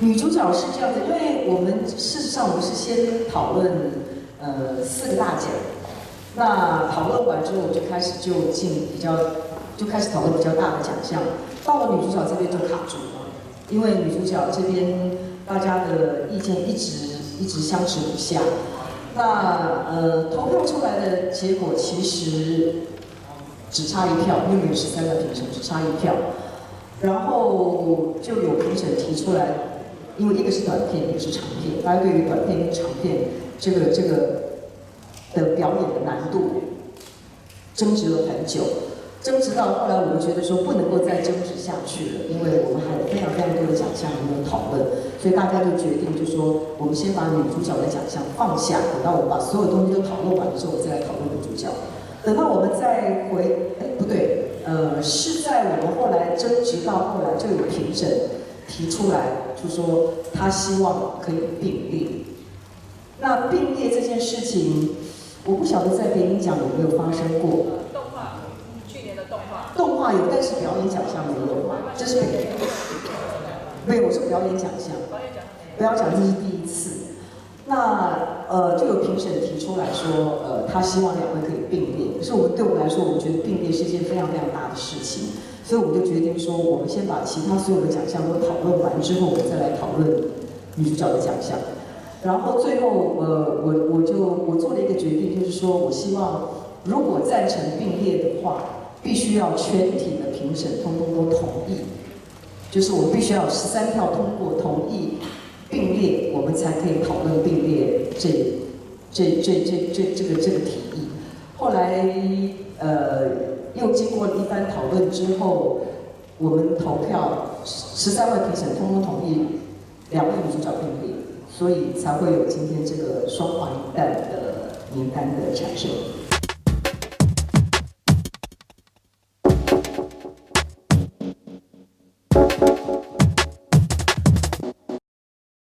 女主角是这样的，因为我们事实上我们是先讨论4个大奖，那讨论完之后我就开始就开始讨论比较大的奖项，到了女主角这边就卡住了，因为女主角这边大家的意见一直相持不下，那投票出来的结果其实只差1票，因为有13个评审，只差1票。然后就有评审提出来，因为一个是短片，一个是长片，大家对于短片跟长片这个的表演的难度争执了很久，争执到后来我们觉得说不能够再争执下去了，因为我们还有非常多的奖项没有讨论，所以大家就决定就说我们先把女主角的奖项放下，等到我们把所有东西都讨论完了之后，我们再来讨论女主角。等到我们再不对。是在我们后来争执到后来，就有评审提出来，就说他希望可以并列。那并列这件事情，我不晓得在北影奖有没有发生过。动画，去年的动画。动画有，但是表演奖项没有。这是没有，我说表演奖项。表演奖这是第一次。那就有评审提出来说，他希望2位可以并列。可是对我们来说，我们觉得并列是一件非常大的事情，所以我们就决定说，我们先把其他所有的奖项都讨论完之后，我们再来讨论女主角的奖项。然后最后，我做了一个决定，就是说我希望如果赞成并列的话，必须要全体的评审通通都同意，就是我们必须要有13票通过同意。并列，我们才可以讨论并列这个提议。后来又经过了一番讨论之后，我们投票13位评审通通同意2位女主角并列，所以才会有今天这个双黄蛋的名单的产生。